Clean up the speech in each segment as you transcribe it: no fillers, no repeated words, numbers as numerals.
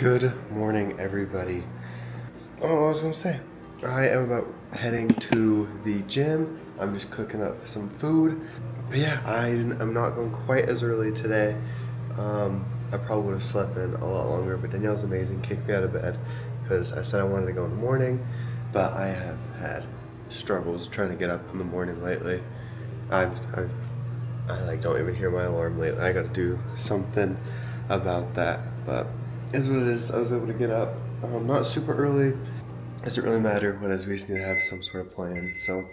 Good morning, everybody. Oh, I was gonna say, I am about heading to the gym. I'm just cooking up some food. But yeah, I'm not going quite as early today. I probably would have slept in a lot longer, but Danielle's amazing, kicked me out of bed because I said I wanted to go in the morning, but I have had struggles trying to get up in the morning lately. I like don't even hear my alarm lately. I gotta do something about that, but is what it is. I was able to get up, not super early. Doesn't really matter, but as we just need to have some sort of plan. So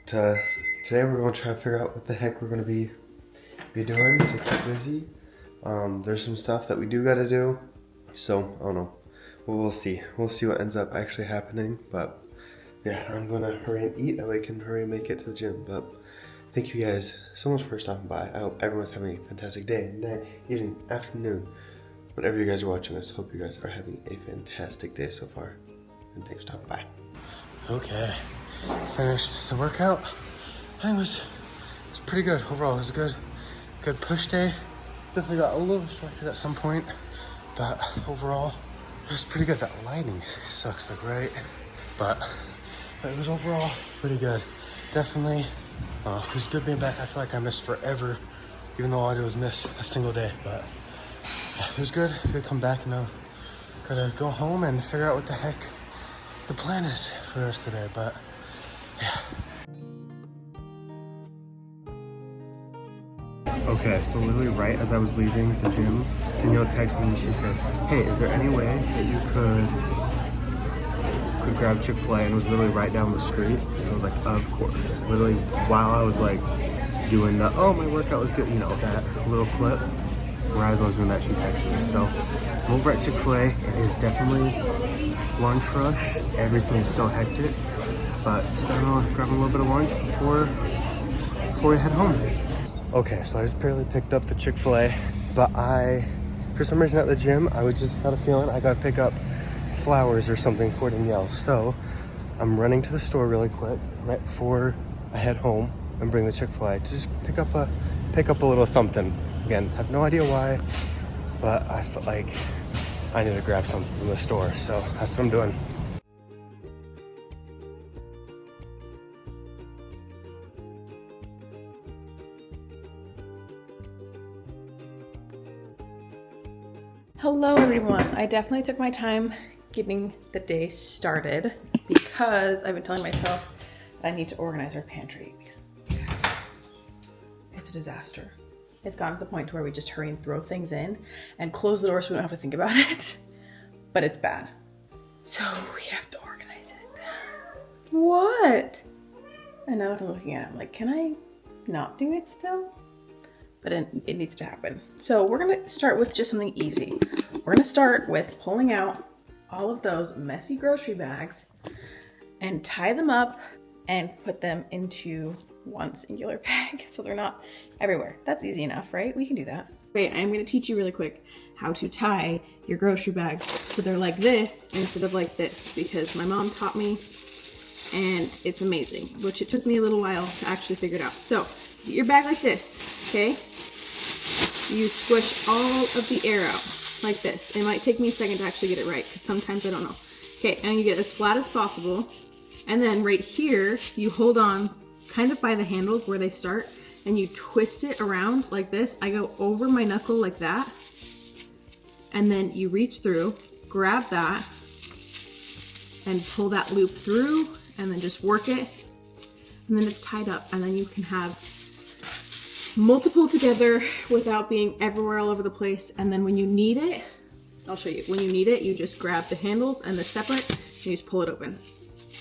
today we're gonna try to figure out what the heck we're gonna be doing to keep busy. There's some stuff that we do gotta do, so I don't know. Well, we'll see. We'll see what ends up actually happening. But yeah, I'm gonna hurry and eat. That way I can hurry and make it to the gym. But thank you guys so much for stopping by. I hope everyone's having a fantastic day, night, evening, afternoon. Whenever you guys are watching this, hope you guys are having a fantastic day so far. And thanks for stopping by. Okay, finished the workout. I think it was pretty good overall. It was a good push day. Definitely got a little distracted at some point, but overall it was pretty good. That lighting sucks like right, but it was overall pretty good. Definitely, it was good being back. I feel like I missed forever, even though all I did was miss a single day, but it was good. Good come back now. Gotta go home and figure out what the heck the plan is for the rest of the day, but yeah. Okay, so literally right as I was leaving the gym, Danielle texted me and she said, hey, is there any way that you could grab Chick-fil-A? And it was literally right down the street. So I was like, of course. Literally while I was like doing the, oh, my workout was good, you know, that little clip. Where as I was doing that, she texted me. So I'm over at Chick-fil-A. It is definitely lunch rush. Everything is so hectic. But just gonna grab a little bit of lunch before we head home. Okay, so I just barely picked up the Chick-fil-A, but for some reason at the gym, I just had a feeling I gotta pick up flowers or something for Danielle. So I'm running to the store really quick, right before I head home and bring the Chick-fil-A to just pick up a little something. Again, have no idea why, but I felt like I need to grab something from the store, so that's what I'm doing. Hello everyone. I definitely took my time getting the day started because I've been telling myself that I need to organize our pantry. It's a disaster. It's gotten to the point where we just hurry and throw things in and close the door so we don't have to think about it. But it's bad. So we have to organize it. What? And now that I'm looking at it, I'm like, can I not do it still? But it needs to happen. So we're gonna start with just something easy. We're gonna start with pulling out all of those messy grocery bags and tie them up and put them into one singular bag so they're not everywhere. That's easy enough, right? We can do that. Wait, I'm gonna teach you really quick how to tie your grocery bags so they're like this instead of like this, because my mom taught me and it's amazing, which it took me a little while to actually figure it out. So get your bag like this, okay? You squish all of the air out like this. It might take me a second to actually get it right because sometimes I don't know. Okay, and you get as flat as possible. And then right here, you hold on kind of by the handles where they start and you twist it around like this. I go over my knuckle like that. And then you reach through, grab that, and pull that loop through and then just work it. And then it's tied up and then you can have multiple together without being everywhere all over the place. And then when you need it, I'll show you. When you need it, you just grab the handles and the separate and you just pull it open.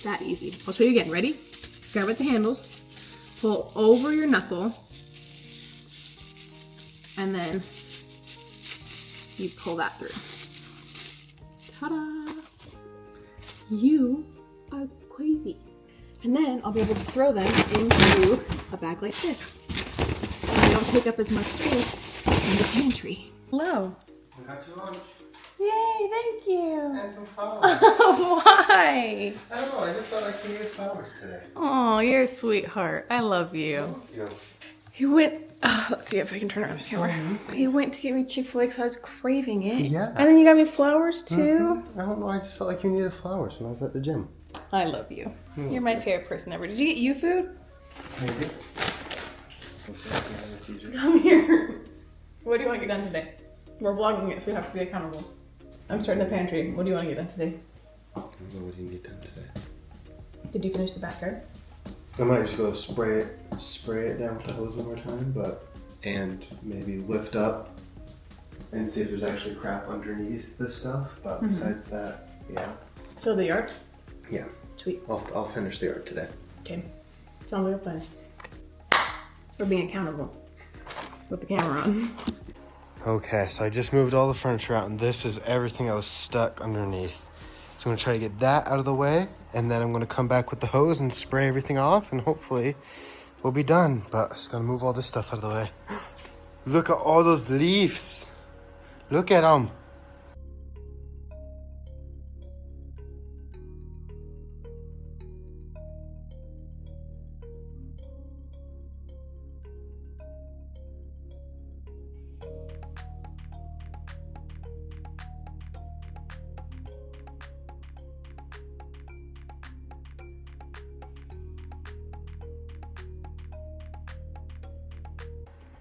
That easy. I'll show you again. Ready? Grab at the handles, pull over your knuckle, and then you pull that through. Ta-da! You are crazy. And then I'll be able to throw them into a bag like this. They don't take up as much space in the pantry. Hello. I got you lunch. Yay, thank you. And some flowers. Why? I don't know, I just felt like you needed flowers today. Oh, you're a sweetheart. I love you. Thank you. You went Let's see if I can turn around the So camera. easy. You went to get me Chick-fil-A because I was craving it. Yeah. And then you got me flowers too. I don't know, I just felt like you needed flowers when I was at the gym. I love you. You're my favorite person ever. Did you get you food? Maybe. Come here. What do you want to get done today? We're vlogging it, so we have to be accountable. I'm starting the pantry. What do you want to get done today? I don't know what you need done today. Did you finish the backyard? I might just go spray it down with the hose one more time, and maybe lift up and see if there's actually crap underneath this stuff. But besides that, yeah. So the yard? Yeah. Sweet. I'll finish the yard today. Okay. Sounds like a plan. We're being accountable with the camera on. Okay, so I just moved all the furniture out, and this is everything that was stuck underneath. So I'm gonna try to get that out of the way, and then I'm gonna come back with the hose and spray everything off, and hopefully we'll be done. But I just gotta move all this stuff out of the way. Look at all those leaves. Look at them.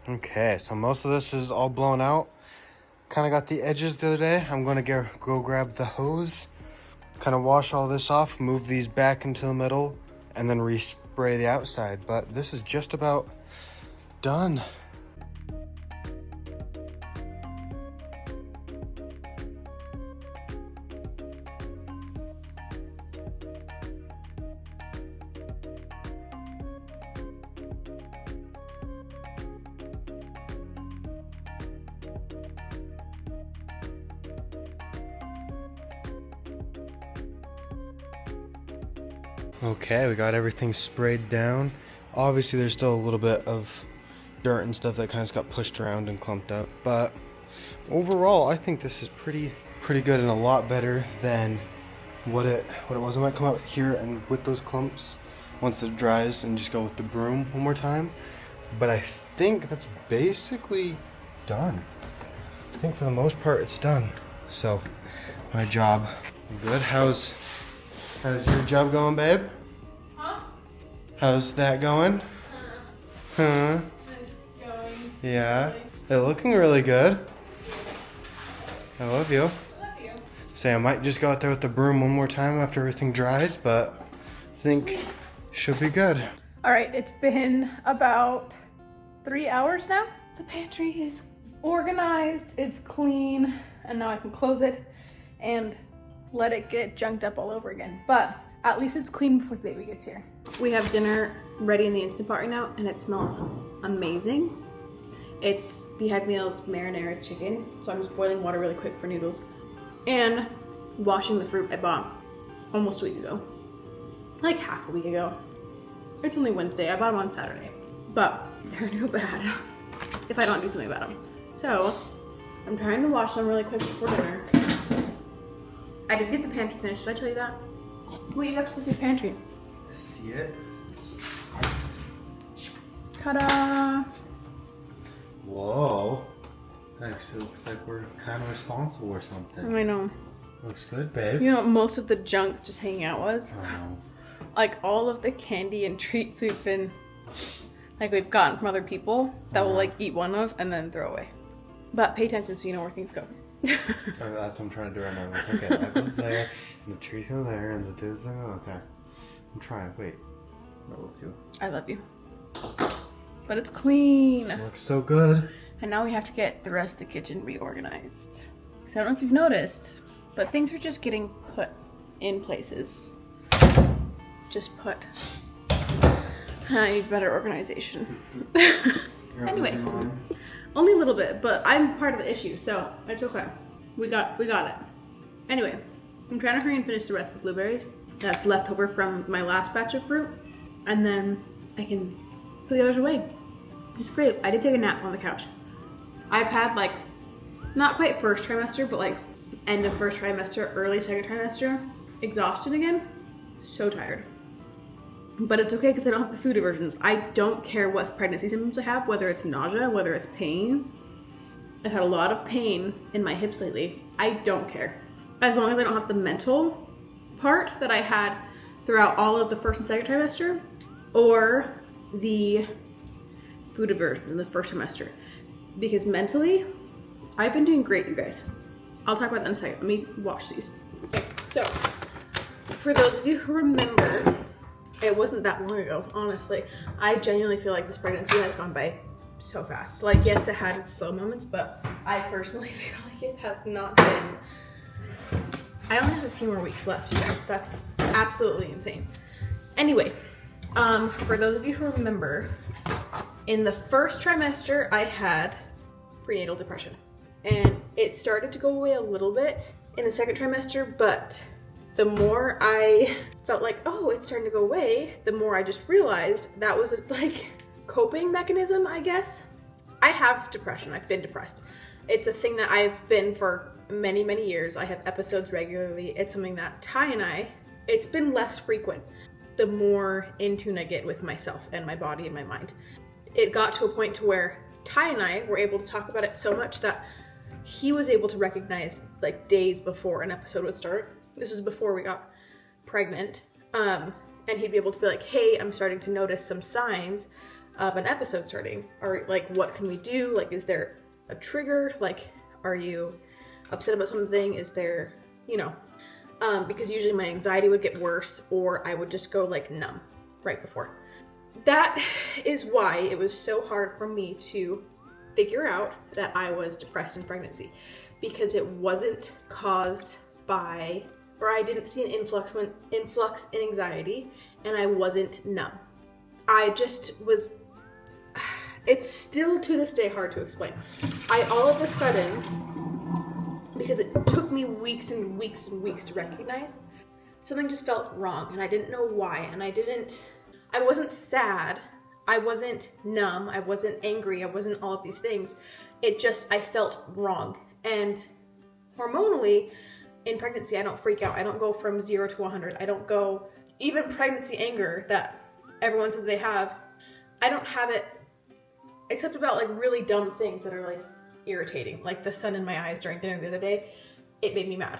Okay, so most of this is all blown out. Kind of got the edges the other day. I'm gonna go grab the hose, kind of wash all this off, move these back into the middle, and then respray the outside. But this is just about done. Okay, we got everything sprayed down. Obviously, there's still a little bit of dirt and stuff that kind of got pushed around and clumped up. But overall, I think this is pretty good and a lot better than what it was. I might come out here and with those clumps once it dries and just go with the broom one more time. But I think that's basically done. I think for the most part, it's done. So my job good. How's your job going, babe? Huh? How's that going? Huh? It's going. Yeah. They're looking really good. I love you. I love you. Say I might just go out there with the broom one more time after everything dries, but I think should be good. All right, it's been about 3 hours now. The pantry is organized, it's clean, and now I can close it and let it get junked up all over again. But at least it's clean before the baby gets here. We have dinner ready in the Instant Pot right now, and it smells amazing. It's Beehive Meals marinara chicken, so I'm just boiling water really quick for noodles. And washing the fruit I bought almost a week ago. Like half a week ago. It's only Wednesday, I bought them on Saturday. But they're gonna go bad if I don't do something about them. So, I'm trying to wash them really quick before dinner. I did get the pantry finished, did I tell you that? What you got to the pantry? See it? Ta-da! Whoa. Actually looks like we're kind of responsible or something. I know. Looks good, babe. You know what most of the junk just hanging out was? Oh. Like all of the candy and treats we've gotten from other people that we'll like eat one of and then throw away. But pay attention so you know where things go. Oh, that's what I'm trying to do right now. Like, okay, that goes there, and the trees go there, and the this thing. Oh, okay. I'm trying. Wait. I love you. I love you. But it's clean. It looks so good. And now we have to get the rest of the kitchen reorganized. So I don't know if you've noticed, but things are just getting put in places. Just put. I need better organization. Anyway, only a little bit, but I'm part of the issue, so it's okay. We got it. Anyway, I'm trying to hurry and finish the rest of the blueberries that's left over from my last batch of fruit, and then I can put the others away. It's great. I did take a nap on the couch. I've had like, not quite first trimester, but like end of first trimester, early second trimester, exhausted again. So tired. But it's okay because I don't have the food aversions. I don't care what pregnancy symptoms I have, whether it's nausea, whether it's pain. I've had a lot of pain in my hips lately. I don't care. As long as I don't have the mental part that I had throughout all of the first and second trimester, or the food aversions in the first trimester. Because mentally, I've been doing great, you guys. I'll talk about that in a second. Let me wash these. Okay, so for those of you who remember, it wasn't that long ago, honestly. I genuinely feel like this pregnancy has gone by so fast. Like, yes, it had its slow moments, but I personally feel like it has not been. I only have a few more weeks left, you guys. That's absolutely insane. Anyway, for those of you who remember, in the first trimester, I had prenatal depression. And it started to go away a little bit in the second trimester, but the more I felt like, oh, it's starting to go away, the more I just realized that was a coping mechanism, I guess. I have depression. I've been depressed. It's a thing that I've been for many, many years. I have episodes regularly. It's something that Ty and I, it's been less frequent the more in tune I get with myself and my body and my mind. It got to a point to where Ty and I were able to talk about it so much that he was able to recognize days before an episode would start. This is before we got pregnant. And he'd be able to be like, hey, I'm starting to notice some signs of an episode starting. Or what can we do? Is there a trigger? Are you upset about something? Is there, because usually my anxiety would get worse or I would just go numb right before. That is why it was so hard for me to figure out that I was depressed in pregnancy, because it wasn't caused by, or I didn't see an influx in anxiety, and I wasn't numb. I just was, it's still to this day hard to explain. I all of a sudden, because it took me weeks and weeks and weeks to recognize, something just felt wrong, and I didn't know why, and I wasn't sad, I wasn't numb, I wasn't angry, I wasn't all of these things. I felt wrong. And hormonally, in pregnancy, I don't freak out. I don't go from 0 to 100. I don't go, even pregnancy anger that everyone says they have, I don't have it, except about really dumb things that are irritating. Like the sun in my eyes during dinner the other day, it made me mad.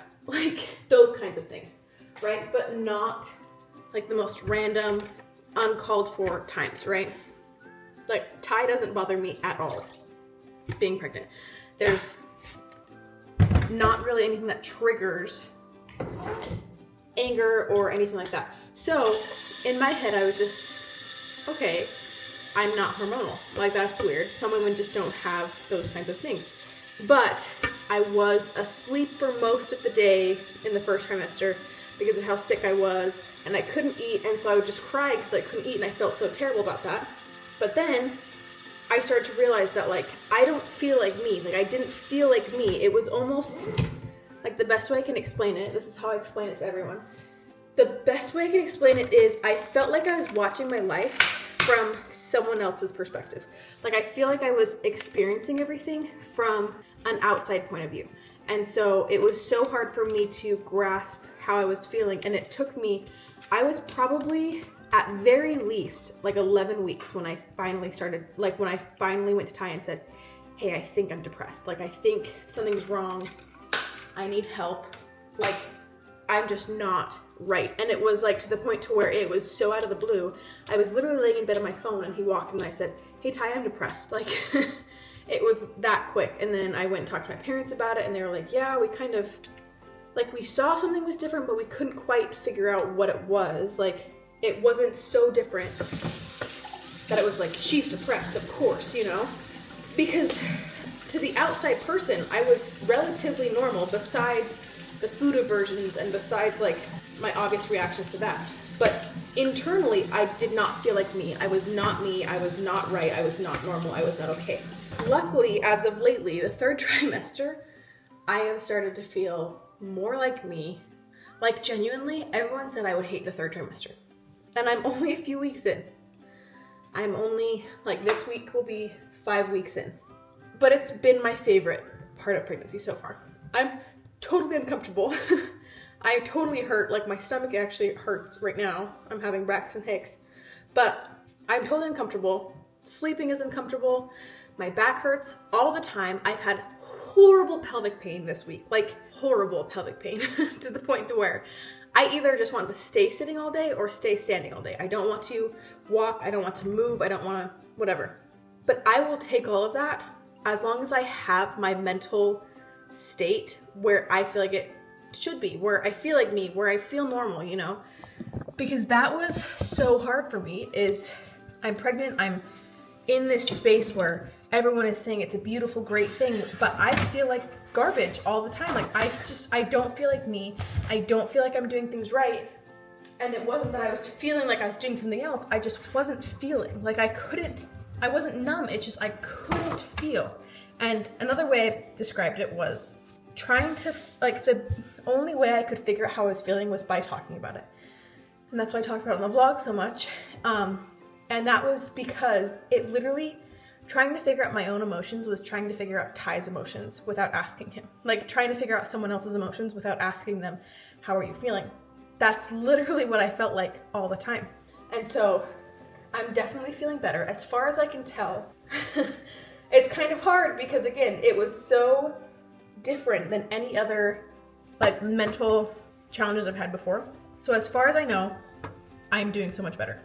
Those kinds of things, right? But not the most random, uncalled for times, right? Ty doesn't bother me at all being pregnant. There's not really anything that triggers anger or anything like that. So in my head, I was just, okay, I'm not hormonal. That's weird. Some women just don't have those kinds of things. But I was asleep for most of the day in the first trimester because of how sick I was, and I couldn't eat, and so I would just cry because I couldn't eat, and I felt so terrible about that. But then I started to realize that I don't feel like me. I didn't feel like me. It was almost the best way I can explain it. This is how I explain it to everyone. The best way I can explain it is I felt like I was watching my life from someone else's perspective. I feel like I was experiencing everything from an outside point of view. And so it was so hard for me to grasp how I was feeling. And it took me, I was probably at very least 11 weeks when I finally started, when I finally went to Ty and said, hey, I think I'm depressed. I think something's wrong. I need help. I'm just not right. And it was to the point to where it was so out of the blue. I was literally laying in bed on my phone and he walked in and I said, hey, Ty, I'm depressed. It was that quick. And then I went and talked to my parents about it and they were like, yeah, we kind of, we saw something was different, but we couldn't quite figure out what it was. It wasn't so different that it was she's depressed, of course, because to the outside person, I was relatively normal besides the food aversions and besides my obvious reactions to that. But internally, I did not feel like me. I was not me. I was not right. I was not normal. I was not okay. Luckily, as of lately, the third trimester, I have started to feel more like me. Genuinely, everyone said I would hate the third trimester. And I'm only a few weeks in. I'm only, this week will be 5 weeks in. But it's been my favorite part of pregnancy so far. I'm totally uncomfortable. I totally hurt. My stomach actually hurts right now. I'm having Braxton Hicks. But I'm totally uncomfortable. Sleeping is uncomfortable. My back hurts all the time. I've had horrible pelvic pain this week, like horrible pelvic pain to the point to where I either just want to stay sitting all day or stay standing all day. I don't want to walk. I don't want to move. I don't want to whatever. But I will take all of that as long as I have my mental state where I feel like it should be, where I feel like me, where I feel normal, you know? Because that was so hard for me is I'm pregnant, I'm in this space where everyone is saying it's a beautiful, great thing, but I feel like garbage all the time. Like I don't feel like me. I don't feel like I'm doing things right. And it wasn't that I was feeling like I was doing something else. I just wasn't feeling. Like I wasn't numb. It's just I couldn't feel. And another way I described it was trying to, like the only way I could figure out how I was feeling was by talking about it. And that's why I talked about it on the vlog so much. And that was because it literally, trying to figure out my own emotions was trying to figure out Ty's emotions without asking him. Like trying to figure out someone else's emotions without asking them, how are you feeling? That's literally what I felt like all the time. And so I'm definitely feeling better. As far as I can tell, it's kind of hard because again, it was so different than any other like mental challenges I've had before. So as far as I know, I'm doing so much better.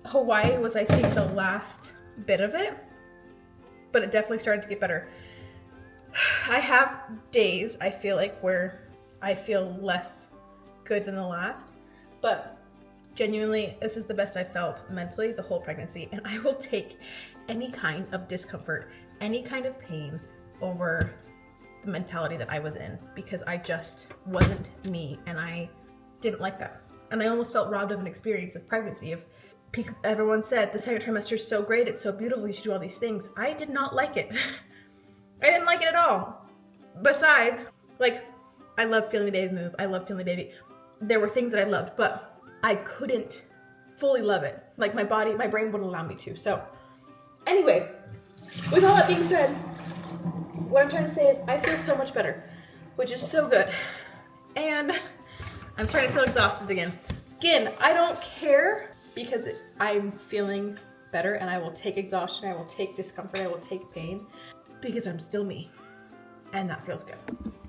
Hawaii was, I think, the last bit of it, but it definitely started to get better. I have days, I feel like, where I feel less good than the last, but genuinely, this is the best I felt mentally the whole pregnancy, and I will take any kind of discomfort, any kind of pain over the mentality that I was in, because I just wasn't me, and I didn't like that. And I almost felt robbed of an experience of pregnancy. Everyone said, the second trimester is so great, it's so beautiful, you should do all these things. I did not like it. I didn't like it at all. Besides, like, I love feeling the baby move. I love feeling the baby. There were things that I loved, but I couldn't fully love it. Like my body, my brain wouldn't allow me to. So anyway, with all that being said, what I'm trying to say is I feel so much better, which is so good. And I'm starting to feel exhausted again. Again, I don't care because I'm feeling better and I will take exhaustion, I will take discomfort, I will take pain because I'm still me. And that feels good.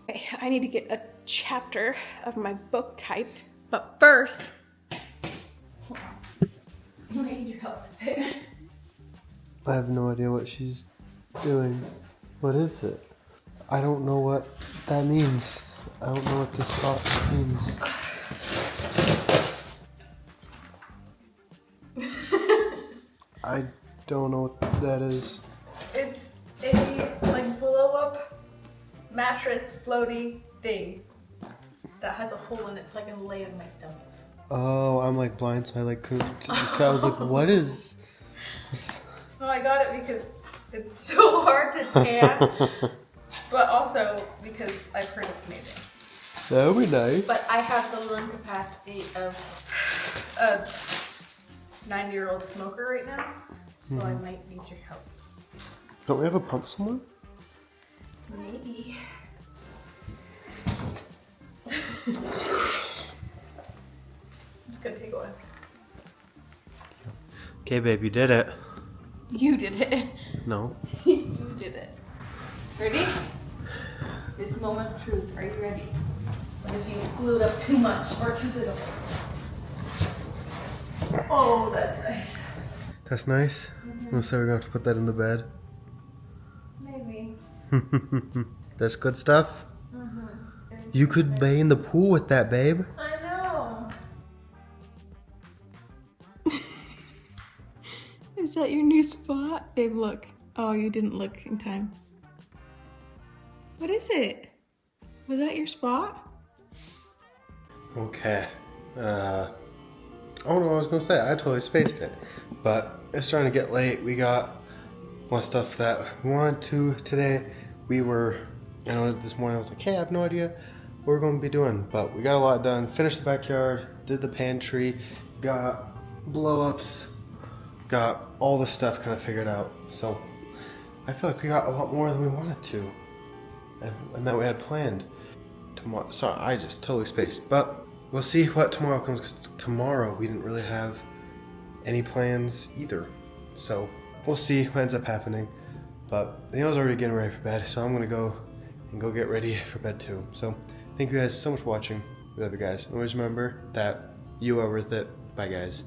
Okay, I need to get a chapter of my book typed, but first, hold on. I need your help with it. I have no idea what she's doing. What is it? I don't know what that means. I don't know what this box means. I don't know what that is. It's a like blow up mattress floaty thing that has a hole in it so I can lay on my stomach. Oh, I'm like blind, so I like couldn't tell. I was like, what is this? No, I got it because it's so hard to tan, but also because I've heard it's amazing. That would be nice. But I have the lung capacity of a 90-year-old smoker right now, so I might need your help. Don't we have a pump somewhere? Maybe. It's gonna take a while. Okay, babe, you did it. You did it. No. You did it. Ready? This moment of truth. Are you ready? What if you blew it up too much or too little? Oh, that's nice. That's nice. We'll say we're gonna have to put that in the bed. Maybe. That's good stuff. You could lay in the pool with that, babe. I know. Is that your new spot? Babe, look. Oh, you didn't look in time. What is it? Was that your spot? Okay. I don't know what I was gonna say. I totally spaced it. But it's starting to get late. We got more stuff that we wanted to today. I know this morning I was like, hey, I have no idea what we're going to be doing. But we got a lot done. Finished the backyard, did the pantry, got blow-ups, got all the stuff kind of figured out. So I feel like we got a lot more than we wanted to. And that we had planned. Tomorrow, sorry, I just totally spaced. But we'll see what tomorrow comes. 'Cause tomorrow we didn't really have any plans either. So we'll see what ends up happening. But Danielle's already getting ready for bed, so I'm gonna go get ready for bed too. So thank you guys so much for watching. We love you guys. And always remember that you are worth it. Bye guys.